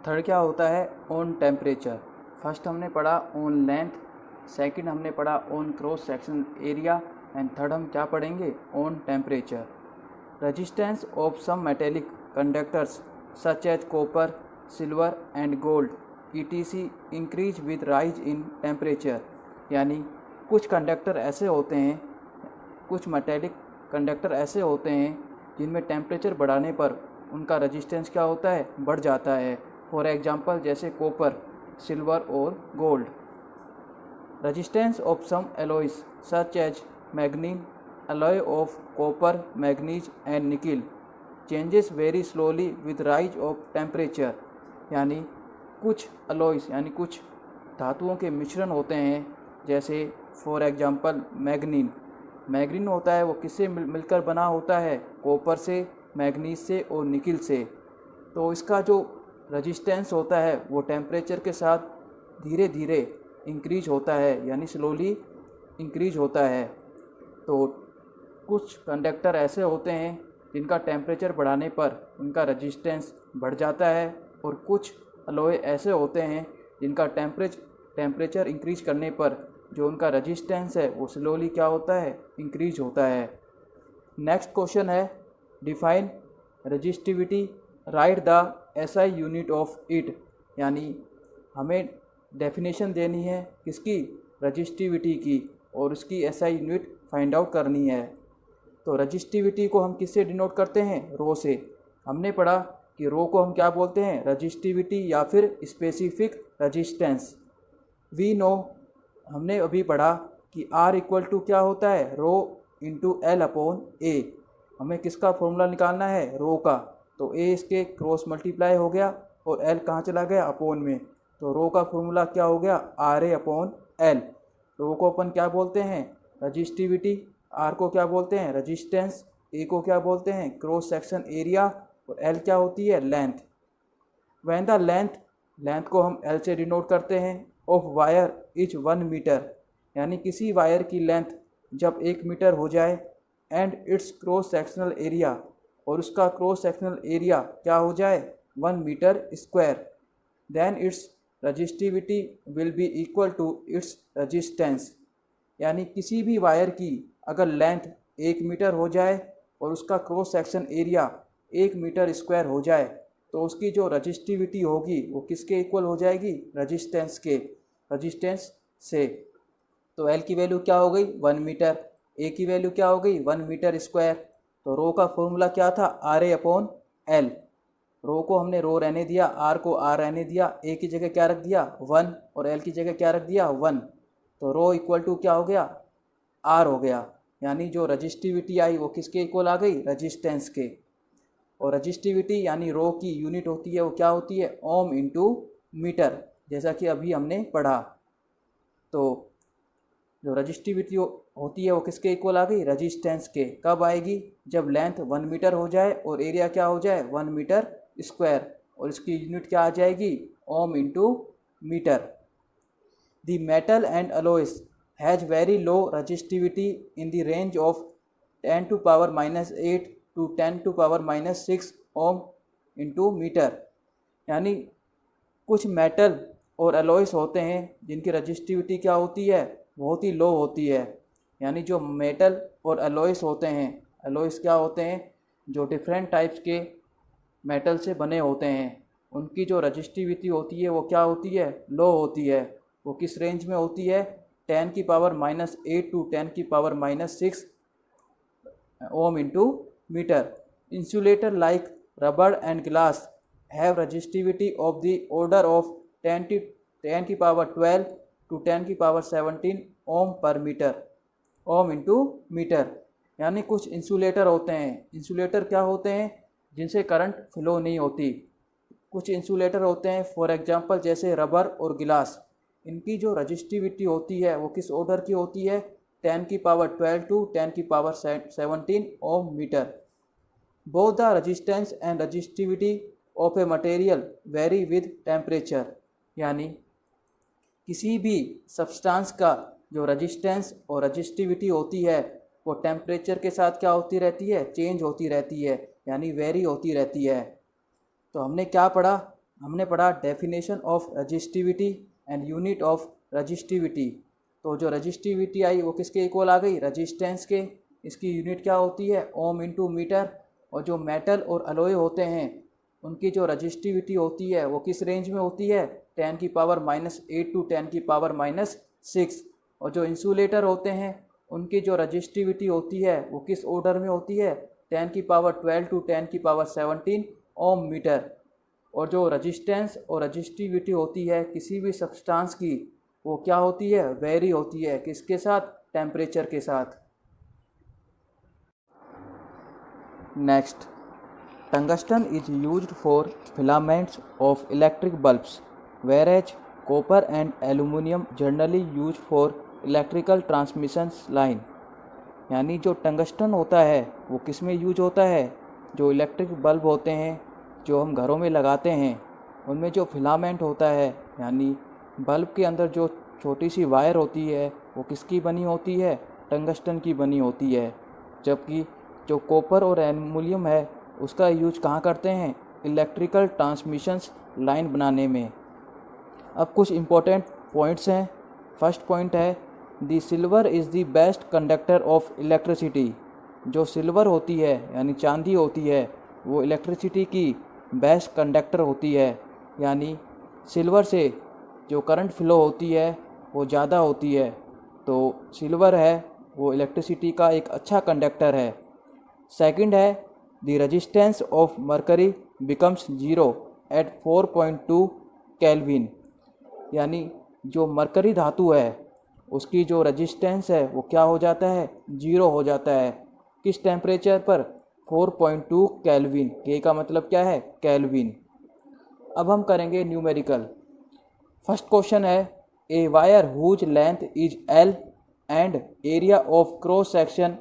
Third क्या होता है ऑन टेम्परेचर। फर्स्ट हमने पढ़ा ऑन लेंथ, सेकंड हमने पढ़ा on cross section area and third हम क्या पढ़ेंगे on temperature. Resistance of some metallic conductors such as copper, silver and gold ETC increase with rise in temperature. यानी कुछ conductor ऐसे होते हैं, कुछ मेटेलिक कंडक्टर ऐसे होते हैं जिनमें टेम्परेचर बढ़ाने पर उनका रेजिस्टेंस क्या होता है बढ़ जाता है। फॉर एग्जांपल जैसे कॉपर, सिल्वर और gold. Resistance of some alloys such as manganin, alloy of copper, manganese and nickel changes very slowly with rise of temperature. यानी कुछ अलॉयज यानी कुछ धातुओं के मिश्रण होते हैं, जैसे फॉर एग्जांपल मैग्नीन। मैग्नीन होता है वो किससे मिलकर बना होता है, कॉपर से, मैग्नीज से और निकिल से। तो इसका जो रेजिस्टेंस होता है वो टेम्परेचर के साथ धीरे धीरे इंक्रीज होता है, यानी स्लोली इंक्रीज होता है। तो कुछ कंडक्टर ऐसे होते हैं जिनका टेम्परेचर बढ़ाने पर उनका रेजिस्टेंस बढ़ जाता है, और कुछ अलॉय ऐसे होते हैं जिनका टेम्परेचर इंक्रीज करने पर जो उनका रेजिस्टेंस है वो स्लोली क्या होता है इंक्रीज होता है। नेक्स्ट क्वेश्चन है define resistivity, right the SI unit of it. यानी हमें डेफिनेशन देनी है किसकी, रेजिस्टिविटी की, और उसकी SI यूनिट फाइंड आउट करनी है। तो रेजिस्टिविटी को हम किससे डिनोट करते हैं, रो से। हमने पढ़ा कि रो को हम क्या बोलते हैं, रेजिस्टिविटी या फिर स्पेसिफिक रेजिस्टेंस। वी नो, हमने अभी पढ़ा कि R इक्वल टू क्या होता है, rho into L upon A। हमें किसका फॉर्मूला निकालना है, रो का। तो A इसके क्रॉस मल्टीप्लाई हो गया और L कहाँ चला गया, अपॉन में। तो रो का फॉर्मूला क्या हो गया, RA अपॉन L। रो को अपन क्या बोलते हैं, रजिस्टिविटी, R को क्या बोलते हैं, रजिस्टेंस, A को क्या बोलते हैं, क्रॉस सेक्शन एरिया, और L क्या होती है, लेंथ। वैन द लेंथ को हम L से डिनोट करते हैं, ऑफ वायर इज 1 मीटर। यानी किसी वायर की लेंथ जब 1 मीटर हो जाए, and it's cross sectional area, और उसका क्रॉस सेक्शनल एरिया क्या हो जाए 1 metre square, then its resistivity will be equal to its resistance. यानी किसी भी वायर की अगर लेंथ 1 मीटर हो जाए और उसका cross section area 1 metre square हो जाए, तो उसकी जो रजिस्टिविटी होगी वो किसके इक्वल हो जाएगी, रजिस्टेंस से। तो L की वैल्यू क्या हो गई 1 मीटर, A की वैल्यू क्या हो गई 1 मीटर स्क्वायर। तो रो का फॉर्मूला क्या था, RA अपॉन L। रो को हमने रो रहने दिया, R को R रहने दिया, A की जगह क्या रख दिया 1 और L की जगह क्या रख दिया 1। तो रो इक्वल टू क्या हो गया, R हो गया। यानी जो रजिस्टिविटी आई वो किसके इक्वल आ गई, रजिस्टेंस के। और रजिस्टिविटी यानी रो की यूनिट होती है वो क्या होती है, ओम इंटू मीटर, जैसा कि अभी हमने पढ़ा। तो जो रजिस्टिविटी होती है वो किसके इक्वल आ गई, रजिस्टेंस के। कब आएगी, जब लेंथ 1 मीटर हो जाए और एरिया क्या हो जाए 1 मीटर स्क्वायर, और इसकी यूनिट क्या आ जाएगी, ohm into metre. The metal and alloys has very low resistivity in the range of 10 to power -8 to 10 to power -6 ohm into metre. यानी कुछ मेटल और अलॉयज होते हैं जिनकी रजिस्टिविटी क्या होती है, बहुत ही लो होती है। यानी जो मेटल और अलॉयज होते हैं, अलॉयज क्या होते हैं, जो डिफरेंट टाइप्स के मेटल से बने होते हैं, उनकी जो रजिस्टिविटी होती है वो क्या होती है, लो होती है। वो किस रेंज में होती है, 10 की पावर -8 टू 10 की power -6 ohm into metre. Insulator like rubber and glass have resistivity of the order of 10 की पावर 12 टू 10 की पावर 17 ओम पर मीटर, ओम इंटू मीटर। यानी कुछ इंसुलेटर होते हैं, इंसुलेटर क्या होते हैं, जिनसे करंट फ्लो नहीं होती। कुछ इंसुलेटर होते हैं फॉर एग्जांपल जैसे रबर और गिलास, इनकी जो रजिस्टिविटी होती है वो किस ऑर्डर की होती है, 10 की पावर 12 टू 10 की power 17 ohm metre. Both the resistance and resistivity of a material vary with temperature. यानी किसी भी सब्सटेंस का जो रेजिस्टेंस और रजिस्टिविटी होती है वो टेम्परेचर के साथ क्या होती रहती है, चेंज होती रहती है, यानी वेरी होती रहती है। तो हमने क्या पढ़ा, हमने पढ़ा definition of resistivity and unit of resistivity. तो जो रजिस्टिविटी आई वो किसके इक्वल आ गई, रजिस्टेंस के। इसकी यूनिट क्या होती है, ओम इंटू मीटर। और जो मेटल और अलॉय होते हैं उनकी जो रजिस्टिविटी होती है वो किस रेंज में होती है, 10⁻⁸ टू 10⁻�6। और जो इंसुलेटर होते हैं उनकी जो रजिस्टिविटी होती है वो किस ऑर्डर में होती है, 10⁻12 टू 10⁻17 ओम मीटर। और जो रजिस्टेंस और रजिस्टिविटी होती है किसी भी सब्सटेंस की वो क्या होती है, वेरी होती है, किसके साथ, टेम्परेचर के साथ। Next, tungsten is used for filaments of electric bulbs whereas copper and aluminium generally used for electrical transmission line। यानी जो टंगस्टन होता है वो किस में यूज होता है, जो इलेक्ट्रिक बल्ब होते हैं जो हम घरों में लगाते हैं उनमें जो फिलामेंट होता है, यानी बल्ब के अंदर जो छोटी सी वायर होती है वो किसकी बनी होती है, टंगस्टन की बनी होती है। जबकि जो कॉपर और एल्युमिनियम है उसका यूज कहाँ करते हैं, इलेक्ट्रिकल ट्रांसमिशंस लाइन बनाने में। अब कुछ इम्पोर्टेंट पॉइंट्स हैं। फर्स्ट पॉइंट है the silver is the best conductor of electricity. जो सिल्वर होती है यानी चांदी होती है वो इलेक्ट्रिसिटी की बेस्ट कंडक्टर होती है, यानी सिल्वर से जो करंट फ्लो होती है वो ज़्यादा होती है। तो सिल्वर है वो इलेक्ट्रिसिटी का एक अच्छा कंडक्टर है। सेकंड है the resistance of mercury becomes 0 at 4.2 kelvin. यानी जो मरकरी धातु है उसकी जो रेजिस्टेंस है वो क्या हो जाता है, 0 हो जाता है। किस टेम्परेचर पर, 4.2 केल्विन। के का मतलब क्या है, केल्विन। अब हम करेंगे न्यूमेरिकल। फर्स्ट क्वेश्चन है a wire whose length is L and area of cross section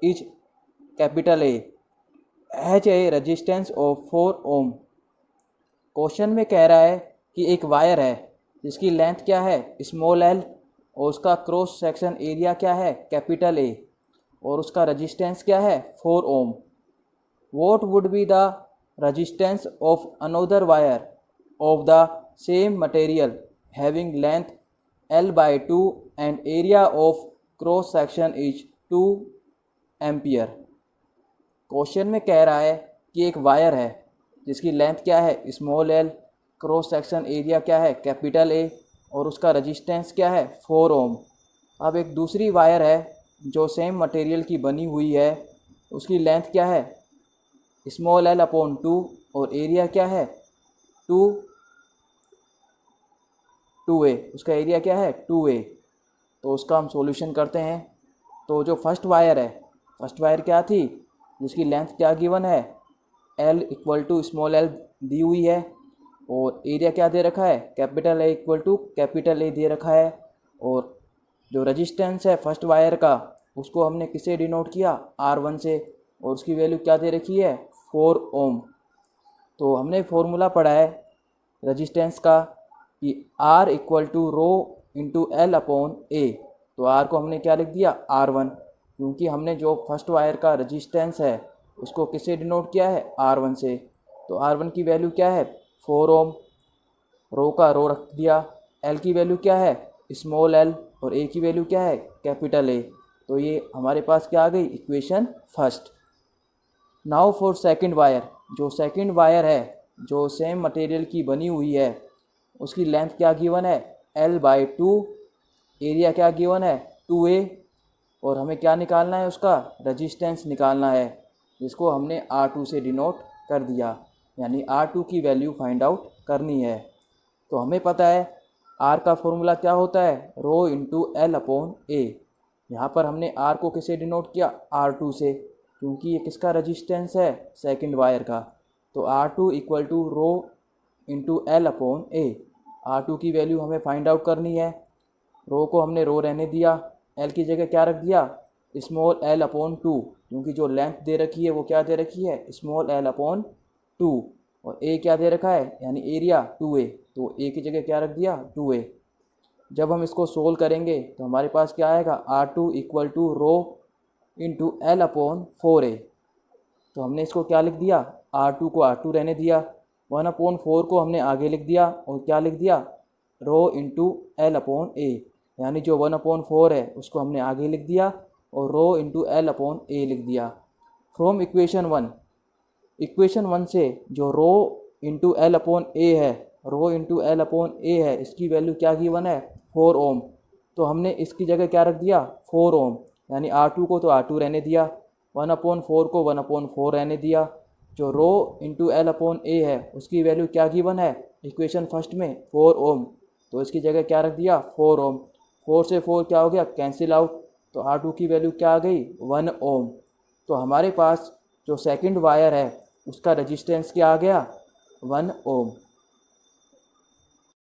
is capital A has a resistance of 4 ohm. Question में कह रहा है कि एक वायर है जिसकी लेंथ क्या है, स्मॉल l, और उसका क्रॉस सेक्शन एरिया क्या है, कैपिटल A, और उसका रेजिस्टेंस क्या है, 4 ohm. What would be the resistance of another wire of the same material having length L/2 and area of cross section is 2 ampere. Question में कह रहा है कि एक वायर है जिसकी लेंथ क्या है, small l, cross section area क्या है, कैपिटल A, और उसका रेजिस्टेंस क्या है, 4 ओम। अब एक दूसरी वायर है जो सेम मटेरियल की बनी हुई है, उसकी लेंथ क्या है, स्मॉल l/2, और एरिया क्या है, 2a, उसका एरिया क्या है, 2a। तो उसका हम सॉल्यूशन करते हैं। तो जो फर्स्ट वायर है, फर्स्ट वायर क्या थी, जिसकी लेंथ क्या गिवन है, L = स्मॉल l दी हुई है, और एरिया क्या दे रखा है, कैपिटल A = कैपिटल A दे रखा है। और जो रेजिस्टेंस है फर्स्ट वायर का उसको हमने किसे डिनोट किया, R1 से, और उसकी वैल्यू क्या दे रखी है, 4 ओम। तो हमने फॉर्मूला पढ़ा है रेजिस्टेंस का कि R = रो इंटू L/A। तो R को हमने क्या लिख दिया, R1, क्योंकि हमने जो फर्स्ट वायर का रेजिस्टेंस है उसको किससे डिनोट किया है, R1 से। तो R1 की वैल्यू क्या है, 4 ओम। रो का रो रख दिया। L की वैल्यू क्या है, स्मॉल l, और A की वैल्यू क्या है, कैपिटल A। तो ये हमारे पास क्या आ गई, equation first. Now for second wire. जो सेकंड वायर है जो सेम मटेरियल की बनी हुई है उसकी लेंथ क्या गिवन है, L/2, एरिया क्या गिवन है, 2a, और हमें क्या निकालना है, उसका रेजिस्टेंस निकालना है, जिसको हमने R2 से डिनोट कर दिया, यानी R2 की वैल्यू फाइंड आउट करनी है। तो हमें पता है R का फॉर्मूला क्या होता है, रो इंटू L/A। यहाँ पर हमने R को किसे डिनोट किया, R2 से, क्योंकि ये किसका रेजिस्टेंस है, सेकंड वायर का। तो R2 = rho into L/A। R2 की वैल्यू हमें फाइंड आउट करनी है। रो को हमने रो रहने दिया, L की जगह क्या रख दिया, स्मॉल l/2, क्योंकि जो लेंथ दे रखी है वो क्या दे रखी है, स्मॉल l/2, और A क्या दे रखा है, यानी एरिया 2a, तो A की जगह क्या रख दिया, 2a। जब हम इसको सोल्व करेंगे तो हमारे पास क्या आएगा, R2 = रो इंटू L/4a। तो हमने इसको क्या लिख दिया, R2 को R2 रहने दिया, 1/4 को हमने आगे लिख दिया और क्या लिख दिया, रो इंटू एल अपॉन ए, यानी जो 1/4 है उसको हमने आगे लिख दिया और रो इंटू एल अपॉन ए लिख दिया। फ्रॉम इक्वेशन 1 से जो रो इंटू एल अपॉन ए है, रो इंटू एल अपॉन ए है, इसकी वैल्यू क्या गिवन है, 4 ओम। तो हमने इसकी जगह क्या रख दिया, 4 ओम, यानी R2 को तो R2 रहने दिया, 1/4 को 1/4 रहने दिया। जो रो इंटू एल अपॉन ए है उसकी वैल्यू क्या गिवन है इक्वेशन फर्स्ट में, 4 ओम, तो इसकी जगह क्या रख दिया, 4 ओम। 4 से 4 क्या हो गया, कैंसिल आउट, तो R2 की वैल्यू क्या आ गई, 1 ओम। तो हमारे पास जो सेकंड वायर है उसका रजिस्टेंस क्या आ गया, 1 ओम।